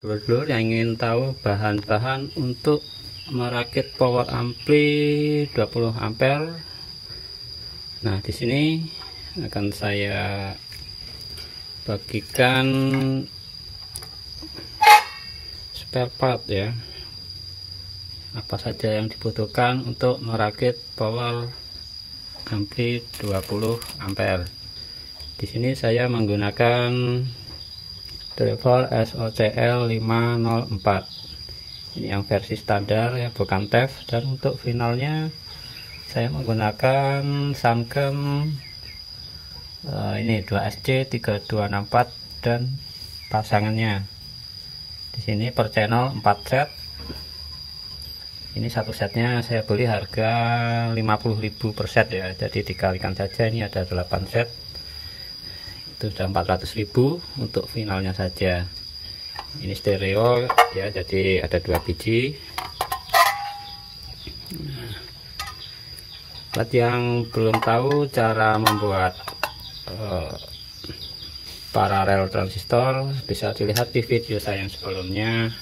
Dulur yang ingin tahu bahan-bahan untuk merakit power ampli 20 ampere. Nah, di sini akan saya bagikan spare part ya. Apa saja yang dibutuhkan untuk merakit power ampli 20 ampere. Di sini saya menggunakan driver SOCL 504. Ini yang versi standar ya, bukan TEF. Dan untuk finalnya saya menggunakan Sanken ini 2SC3264 dan pasangannya. Di sini per channel 4 set. Ini satu setnya saya beli harga 50.000 per set ya. Jadi dikalikan saja, ini ada 8 set. Itu sudah 400.000 untuk finalnya saja. Ini stereo ya, jadi ada 2 biji. Buat yang belum tahu cara membuat paralel transistor, bisa dilihat di video saya yang sebelumnya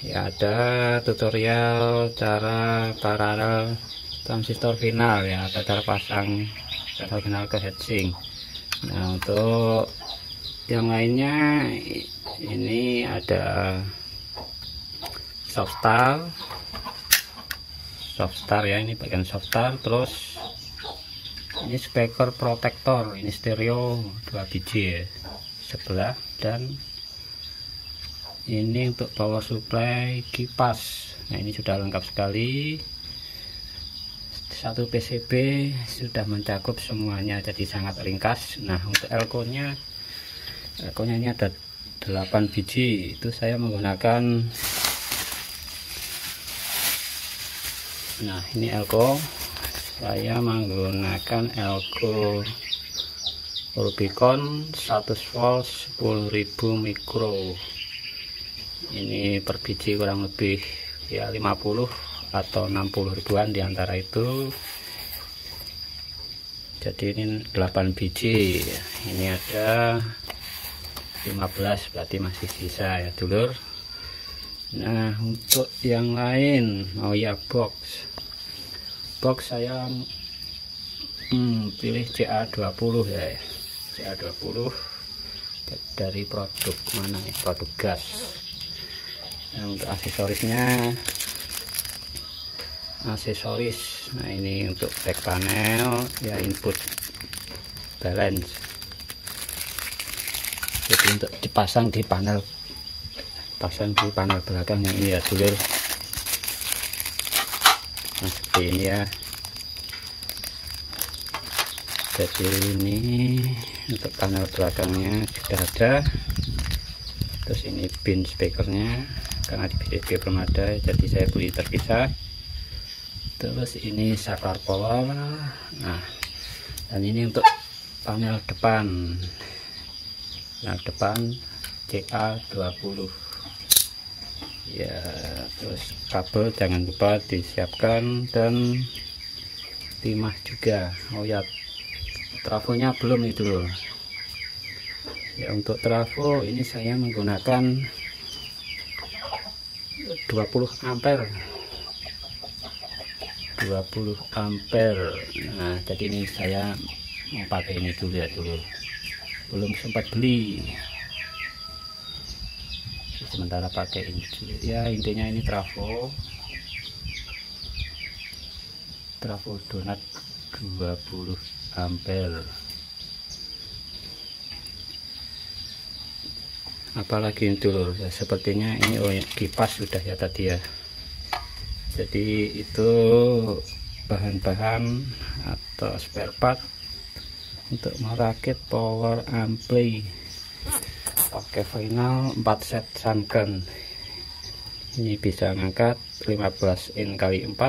ya, ada tutorial cara paralel transistor final ya, ada cara pasang transistor final ke heatsink. Nah, untuk yang lainnya ini ada softstar ya, ini bagian softstar. Terus ini speaker protector, ini stereo 2 biji ya, sebelah. Dan ini untuk power supply kipas. Nah, ini sudah lengkap sekali. Satu PCB sudah mencakup semuanya, jadi sangat ringkas. Nah, untuk elko-nya ini ada 8 biji. Itu saya menggunakan, nah ini elko, saya menggunakan elko Rubicon 100 volt 10.000 mikro. Ini per biji kurang lebih ya 50 atau 60 ribuan diantara itu. Jadi ini 8 biji, ini ada 15, berarti masih sisa ya dulur. Nah, untuk yang lain, oh ya, box saya pilih CA20 ya, CA20 dari produk mana ya, produk gas. Nah, untuk aksesoris, nah ini untuk back panel ya, input balance, jadi untuk dipasang di panel belakang yang ini ya dulur. Nah, seperti ini ya. Jadi ini untuk panel belakangnya sudah ada. Terus ini pin speakernya, karena di PCB belum ada, jadi saya beli terpisah. Terus ini saklar power. Nah, dan ini untuk panel depan, CA20 ya. Terus kabel jangan lupa disiapkan, dan timah juga. Oh ya, trafonya belum itu loh ya. Untuk trafo ini saya menggunakan 20 ampere. Nah, jadi ini saya mau pakai ini dulu ya dulu, belum sempat beli, sementara pakai ini dulu ya. Intinya ini trafo donat 20 ampere. Apalagi dulu ya, sepertinya ini oh ya, kipas sudah ya tadi ya. Jadi itu bahan-bahan atau spare part untuk merakit power ampli pakai final 4 set Sanken. Ini bisa ngangkat 15 in kali 4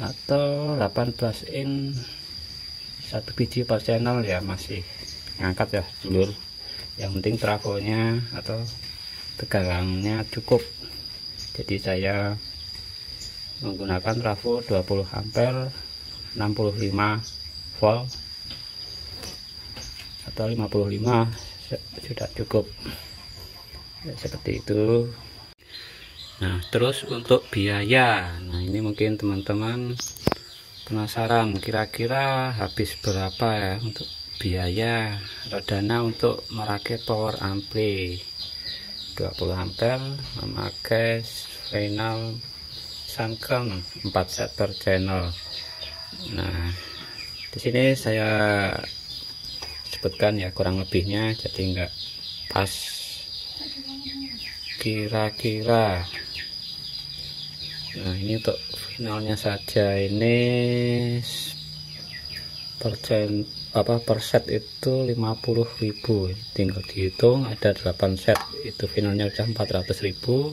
atau 18 in, 1 biji per channel ya, masih ngangkat ya dulur. Yang penting trafonya atau tegangnya cukup. Jadi saya menggunakan trafo 20 ampere 65 volt atau 55 sudah cukup. ya, seperti itu. Nah terus untuk biaya, nah ini mungkin teman-teman penasaran kira-kira habis berapa ya untuk biaya atau dana untuk merakit power ampli 20 ampere memakai final Sanken 4 set per channel. Nah di sini saya sebutkan ya kurang lebihnya, jadi enggak pas kira-kira. Nah ini untuk finalnya saja, ini per set itu 50.000, tinggal dihitung ada 8 set itu finalnya udah 400.000.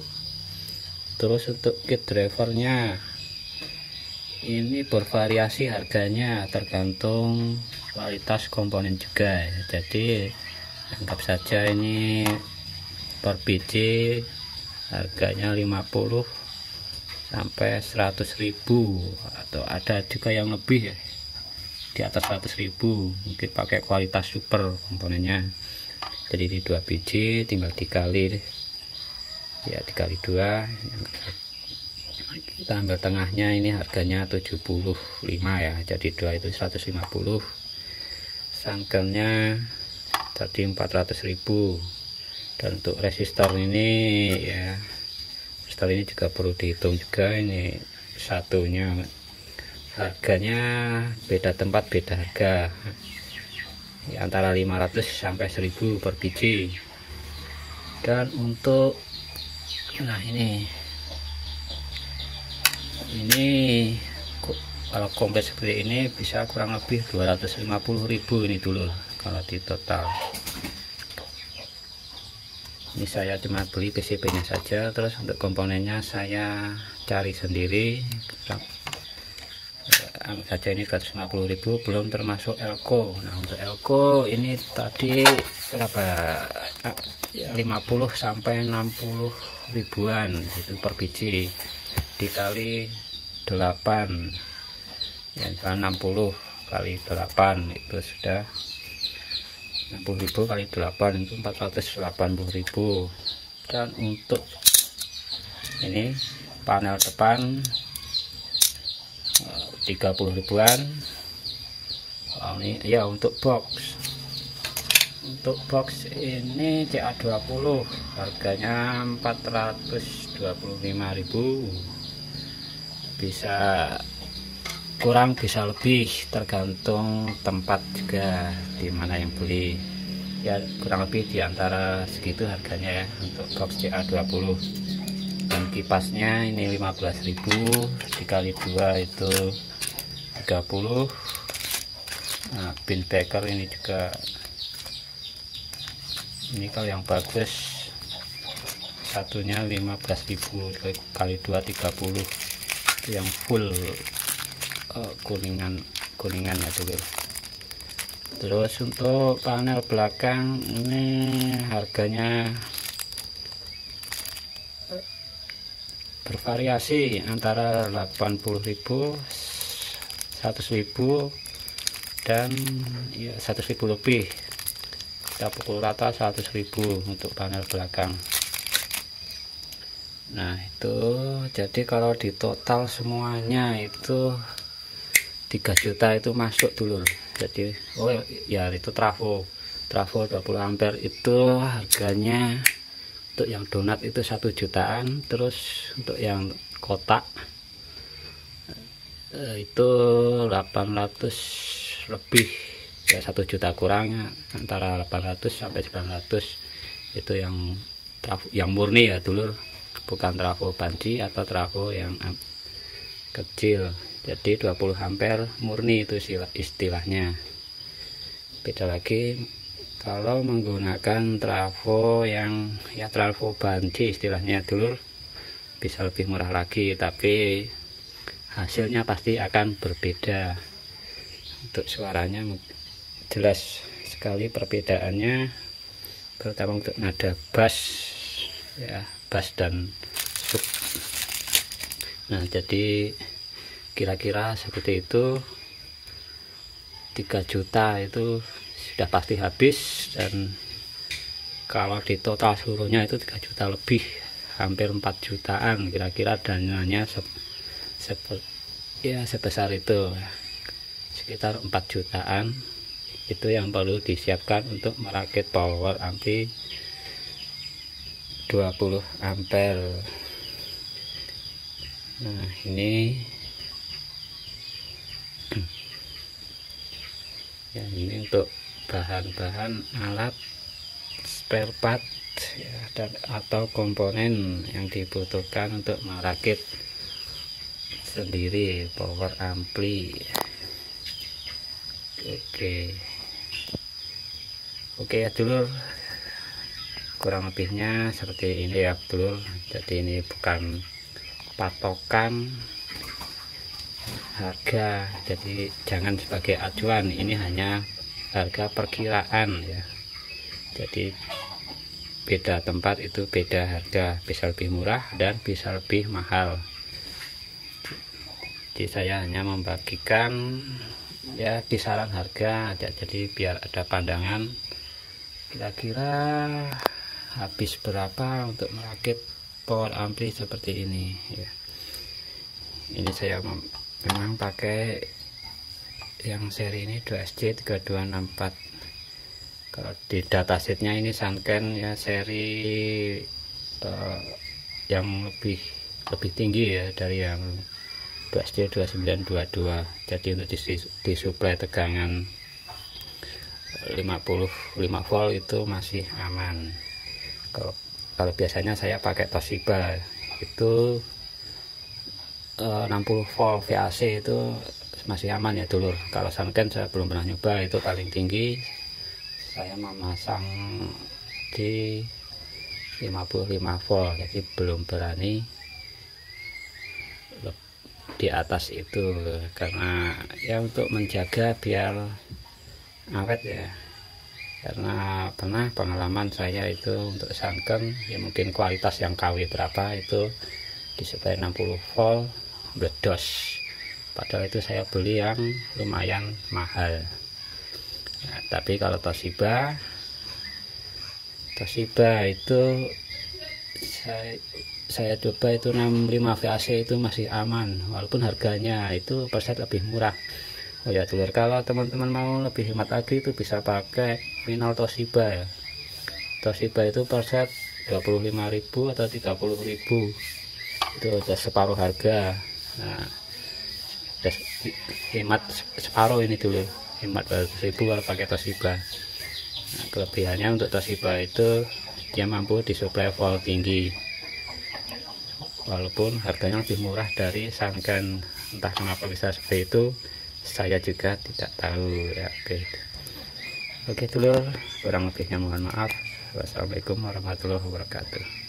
Terus untuk kit drivernya ini bervariasi harganya tergantung kualitas komponen juga, jadi anggap saja ini per biji harganya 50 sampai 100.000 atau ada juga yang lebih ya di atas 100.000, mungkin pakai kualitas super komponennya. Jadi di 2 biji tinggal dikali ya, dikali 2, kita ambil tengahnya, ini harganya 75 ya, jadi 2 itu 150. Sangkelnya tadi 400.000. Dan untuk resistor ini ya, resistor ini juga perlu dihitung juga, ini satunya harganya beda tempat beda harga ya, antara 500 sampai 1000 per biji. Dan untuk nah ini kalau komplit seperti ini bisa kurang lebih 250.000 ini dulu kalau di total. Ini saya cuma beli PCB nya saja, terus untuk komponennya saya cari sendiri. Saja ini 250.000 belum termasuk elko. Nah untuk elko ini tadi berapa, 50 sampai 60 ribuan itu per biji, dikali 8 ya, 60 kali 8 itu sudah 60.000 kali 8 itu 480.000. Dan untuk ini panel depan 30 ribuan. Ini ya untuk box ini CA20 harganya 425.000, bisa kurang bisa lebih tergantung tempat juga di mana yang beli ya, kurang lebih di antara segitu harganya ya untuk box CA20. Dan kipasnya ini 15.000 dikali 2 itu 30. Nah bin baker ini juga, ini kalau yang bagus satunya 15.000 kali 2 30, itu yang full kuningan ya dulu. Terus untuk panel belakang ini harganya bervariasi antara 80.000, 100.000 dan ya 100.000 lebih, kita pukul rata 100.000 untuk panel belakang. Nah itu jadi kalau di total semuanya itu 3 juta itu masuk dulu. Jadi oh ya itu trafo 20 ampere itu harganya untuk yang donat itu 1 jutaan. Terus untuk yang kotak itu 800 lebih ya, 1 juta kurang, antara 800 sampai 900 itu yang murni ya dulur, bukan trafo panci atau trafo yang kecil. Jadi 20 ampere murni itu istilahnya. Beda lagi kalau menggunakan trafo yang ya trafo banci istilahnya dulur, bisa lebih murah lagi, tapi hasilnya pasti akan berbeda. Untuk suaranya jelas sekali perbedaannya, terutama untuk nada bass ya, bass dan sub. Nah jadi kira-kira seperti itu, 3 juta itu sudah pasti habis. Dan Kalau di total seluruhnya itu 3 juta lebih, hampir 4 jutaan kira-kira dananya ya sebesar itu, sekitar 4 jutaan. Itu yang perlu disiapkan untuk merakit power ampli 20 ampere. Nah, ini ya, ini untuk bahan-bahan alat spare part ya, dan atau komponen yang dibutuhkan untuk merakit sendiri power ampli. Oke ya dulur, kurang lebihnya seperti ini ya dulur. Jadi ini bukan patokan harga, jadi jangan sebagai acuan, ini hanya harga perkiraan ya. Jadi beda tempat itu beda harga, bisa lebih murah dan bisa lebih mahal. Jadi saya hanya membagikan ya kisaran harga aja, jadi biar ada pandangan kira-kira habis berapa untuk merakit power ampli seperti ini ya. Ini saya memang pakai yang seri ini 2SJ3264. Kalau di datasheetnya ini Sanken ya seri yang lebih tinggi ya dari yang 2SJ2922. Jadi untuk disuplai tegangan 55 volt itu masih aman. Kalau biasanya saya pakai Toshiba itu 60 volt VAC itu masih aman ya dulur. Kalau Sanken saya belum pernah nyoba, itu paling tinggi saya memasang di 55 volt, jadi belum berani di atas itu, karena ya untuk menjaga biar awet ya. Karena pernah pengalaman saya itu untuk Sanken ya, mungkin kualitas yang KW berapa itu disuplai 60 volt meledos, padahal itu saya beli yang lumayan mahal. Nah, tapi kalau Toshiba itu saya coba itu 65 VAC itu masih aman, walaupun harganya itu perset lebih murah. Oh ya dulur, kalau teman-teman mau lebih hemat lagi itu bisa pakai final Toshiba ya. Toshiba itu perset 25.000 atau 30.000, itu udah separuh harga. Nah, udah hemat separuh ini dulu, hemat 100.000 kalau pakai Toshiba. Nah, kelebihannya untuk Toshiba itu dia mampu disuplai volt tinggi, walaupun harganya lebih murah dari Sanken. Entah kenapa bisa seperti itu, saya juga tidak tahu ya. Oke dulur, kurang lebihnya mohon maaf. Wassalamualaikum warahmatullahi wabarakatuh.